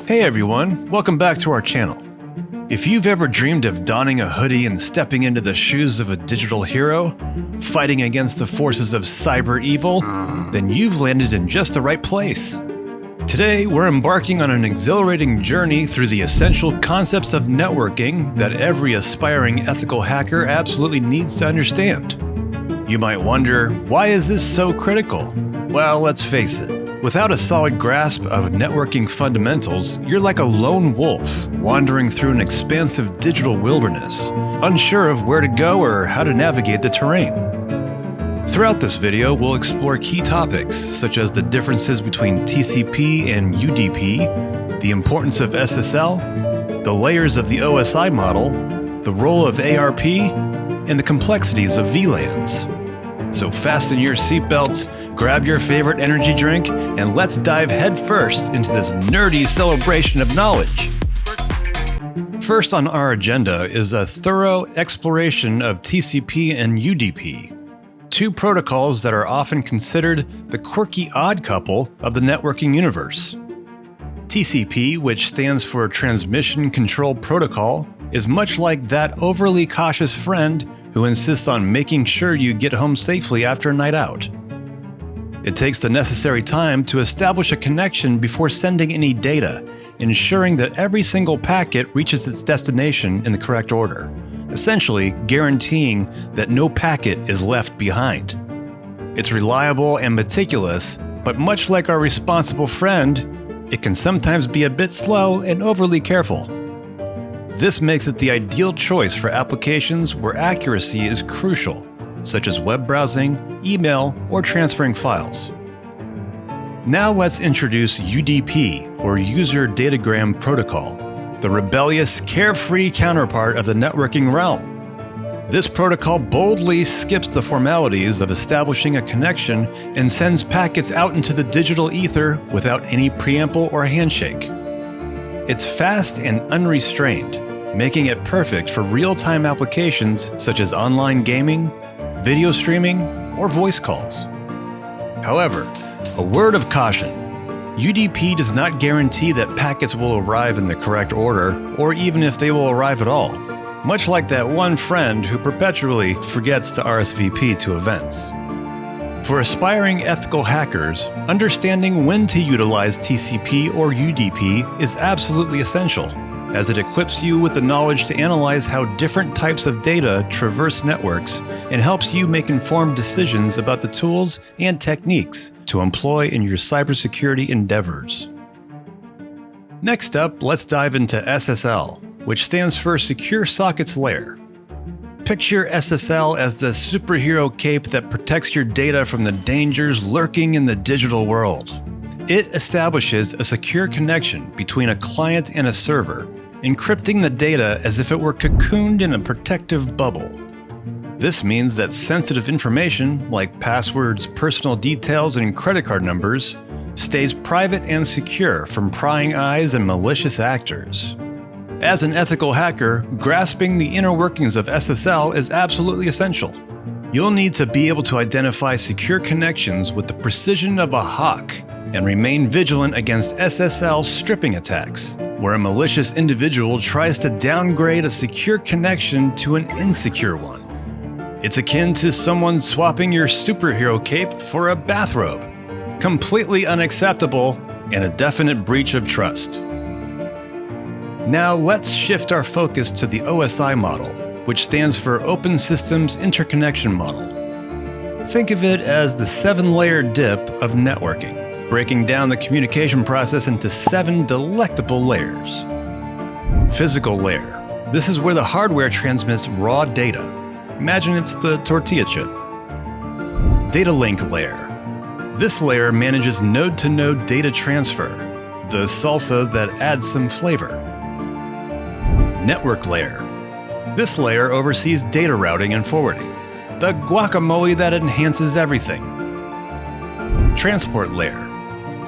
Hey everyone, welcome back to our channel. If you've ever dreamed of donning a hoodie and stepping into the shoes of a digital hero, fighting against the forces of cyber evil, then you've landed in just the right place. Today, we're embarking on an exhilarating journey through the essential concepts of networking that every aspiring ethical hacker absolutely needs to understand. You might wonder, why is this so critical? Well, let's face it. Without a solid grasp of networking fundamentals, you're like a lone wolf, wandering through an expansive digital wilderness, unsure of where to go or how to navigate the terrain. Throughout this video, we'll explore key topics such as the differences between TCP and UDP, the importance of SSL, the layers of the OSI model, the role of ARP, and the complexities of VLANs. So fasten your seatbelts, grab your favorite energy drink, and let's dive headfirst into this nerdy celebration of knowledge. First on our agenda is a thorough exploration of TCP and UDP, two protocols that are often considered the quirky odd couple of the networking universe. TCP, which stands for Transmission Control Protocol, is much like that overly cautious friend who insists on making sure you get home safely after a night out. It takes the necessary time to establish a connection before sending any data, ensuring that every single packet reaches its destination in the correct order, essentially guaranteeing that no packet is left behind. It's reliable and meticulous, but much like our responsible friend, it can sometimes be a bit slow and overly careful. This makes it the ideal choice for applications where accuracy is crucial, such as web browsing, email, or transferring files. Now let's introduce UDP, or User Datagram Protocol, the rebellious, carefree counterpart of the networking realm. This protocol boldly skips the formalities of establishing a connection and sends packets out into the digital ether without any preamble or handshake. It's fast and unrestrained, making it perfect for real-time applications such as online gaming, video streaming, or voice calls. However, a word of caution. UDP does not guarantee that packets will arrive in the correct order, or even if they will arrive at all, much like that one friend who perpetually forgets to RSVP to events. For aspiring ethical hackers, understanding when to utilize TCP or UDP is absolutely essential, as it equips you with the knowledge to analyze how different types of data traverse networks and helps you make informed decisions about the tools and techniques to employ in your cybersecurity endeavors. Next up, let's dive into SSL, which stands for Secure Sockets Layer. Picture SSL as the superhero cape that protects your data from the dangers lurking in the digital world. It establishes a secure connection between a client and a server, encrypting the data as if it were cocooned in a protective bubble. This means that sensitive information, like passwords, personal details, and credit card numbers, stays private and secure from prying eyes and malicious actors. As an ethical hacker, grasping the inner workings of SSL is absolutely essential. You'll need to be able to identify secure connections with the precision of a hawk and remain vigilant against SSL stripping attacks, where a malicious individual tries to downgrade a secure connection to an insecure one. It's akin to someone swapping your superhero cape for a bathrobe. Completely unacceptable and a definite breach of trust. Now let's shift our focus to the OSI model, which stands for Open Systems Interconnection Model. Think of it as the 7-layer dip of networking, breaking down the communication process into 7 delectable layers. Physical layer. This is where the hardware transmits raw data. Imagine it's the tortilla chip. Data link layer. This layer manages node-to-node data transfer, the salsa that adds some flavor. Network layer. This layer oversees data routing and forwarding, the guacamole that enhances everything. Transport layer.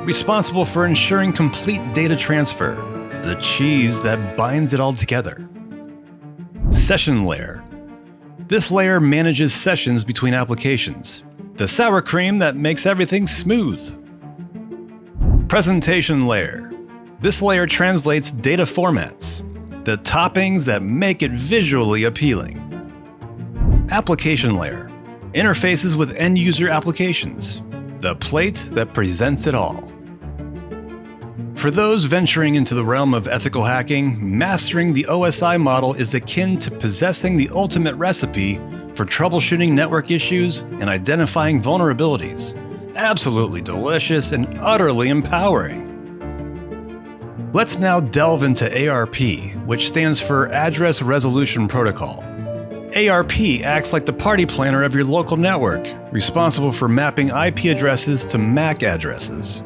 Responsible for ensuring complete data transfer, the cheese that binds it all together. Session layer. This layer manages sessions between applications, the sour cream that makes everything smooth. Presentation layer. This layer translates data formats, the toppings that make it visually appealing. Application layer interfaces with end-user applications, the plate that presents it all. For those venturing into the realm of ethical hacking, mastering the OSI model is akin to possessing the ultimate recipe for troubleshooting network issues and identifying vulnerabilities. Absolutely delicious and utterly empowering. Let's now delve into ARP, which stands for Address Resolution Protocol. ARP acts like the party planner of your local network, responsible for mapping IP addresses to MAC addresses.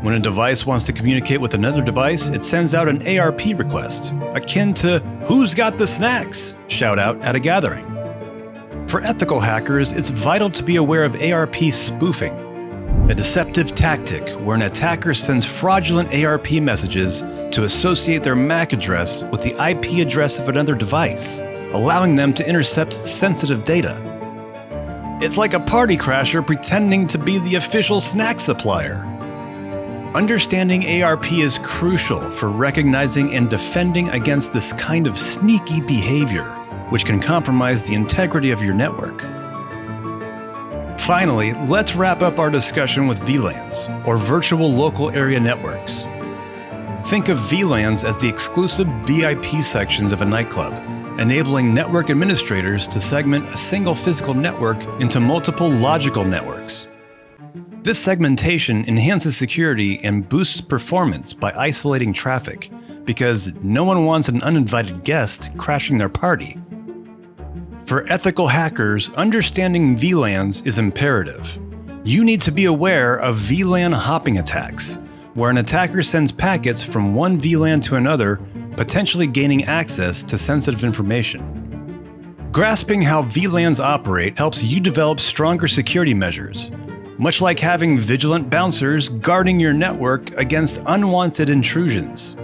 When a device wants to communicate with another device, it sends out an ARP request, akin to "Who's got the snacks?" shout out at a gathering. For ethical hackers, it's vital to be aware of ARP spoofing, a deceptive tactic where an attacker sends fraudulent ARP messages to associate their MAC address with the IP address of another device, allowing them to intercept sensitive data. It's like a party crasher pretending to be the official snack supplier. Understanding ARP is crucial for recognizing and defending against this kind of sneaky behavior, which can compromise the integrity of your network. Finally, let's wrap up our discussion with VLANs, or Virtual Local Area Networks. Think of VLANs as the exclusive VIP sections of a nightclub, enabling network administrators to segment a single physical network into multiple logical networks. This segmentation enhances security and boosts performance by isolating traffic, because no one wants an uninvited guest crashing their party. For ethical hackers, understanding VLANs is imperative. You need to be aware of VLAN hopping attacks, where an attacker sends packets from one VLAN to another, potentially gaining access to sensitive information. Grasping how VLANs operate helps you develop stronger security measures, much like having vigilant bouncers guarding your network against unwanted intrusions.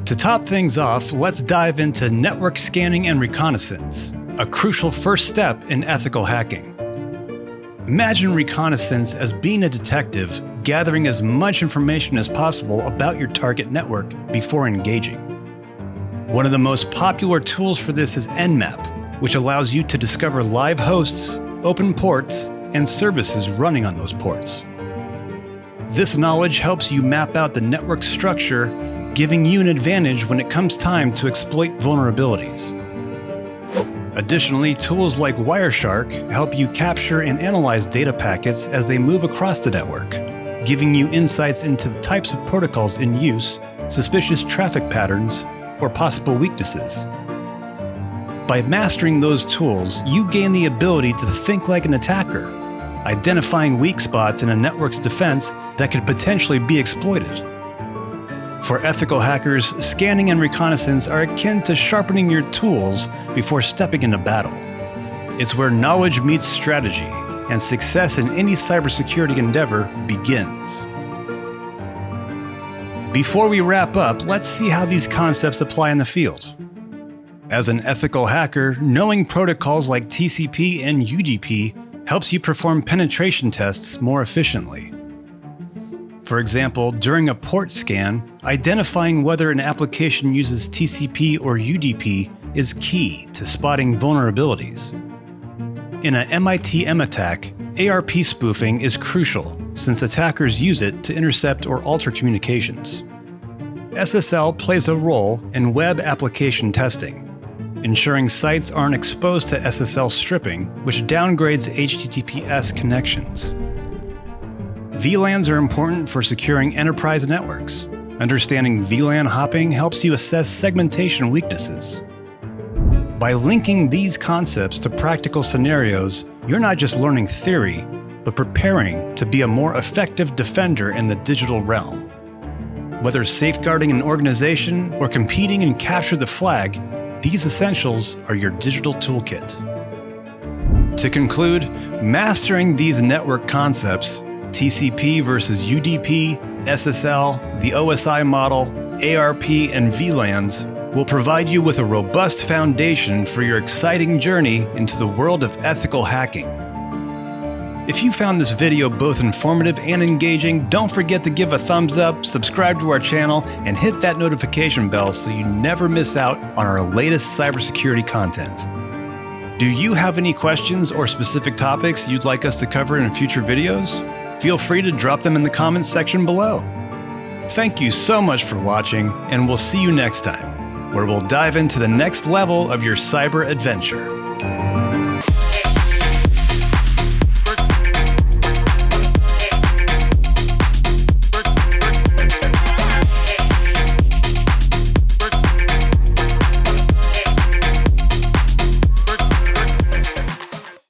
To top things off, let's dive into network scanning and reconnaissance, a crucial first step in ethical hacking. Imagine reconnaissance as being a detective, gathering as much information as possible about your target network before engaging. One of the most popular tools for this is Nmap, which allows you to discover live hosts, open ports, and services running on those ports. This knowledge helps you map out the network structure, giving you an advantage when it comes time to exploit vulnerabilities. Additionally, tools like Wireshark help you capture and analyze data packets as they move across the network, giving you insights into the types of protocols in use, suspicious traffic patterns, or possible weaknesses. By mastering those tools, you gain the ability to think like an attacker, identifying weak spots in a network's defense that could potentially be exploited. For ethical hackers, scanning and reconnaissance are akin to sharpening your tools before stepping into battle. It's where knowledge meets strategy, and success in any cybersecurity endeavor begins. Before we wrap up, let's see how these concepts apply in the field. As an ethical hacker, knowing protocols like TCP and UDP helps you perform penetration tests more efficiently. For example, during a port scan, identifying whether an application uses TCP or UDP is key to spotting vulnerabilities. In a MITM attack, ARP spoofing is crucial since attackers use it to intercept or alter communications. SSL plays a role in web application testing, ensuring sites aren't exposed to SSL stripping, which downgrades HTTPS connections. VLANs are important for securing enterprise networks. Understanding VLAN hopping helps you assess segmentation weaknesses. By linking these concepts to practical scenarios, you're not just learning theory, but preparing to be a more effective defender in the digital realm. Whether safeguarding an organization or competing in capture the flag, these essentials are your digital toolkit. To conclude, mastering these network concepts, TCP versus UDP, SSL, the OSI model, ARP, and VLANs, will provide you with a robust foundation for your exciting journey into the world of ethical hacking. If you found this video both informative and engaging, don't forget to give a thumbs up, subscribe to our channel, and hit that notification bell so you never miss out on our latest cybersecurity content. Do you have any questions or specific topics you'd like us to cover in future videos? Feel free to drop them in the comments section below. Thank you so much for watching, and we'll see you next time, where we'll dive into the next level of your cyber adventure.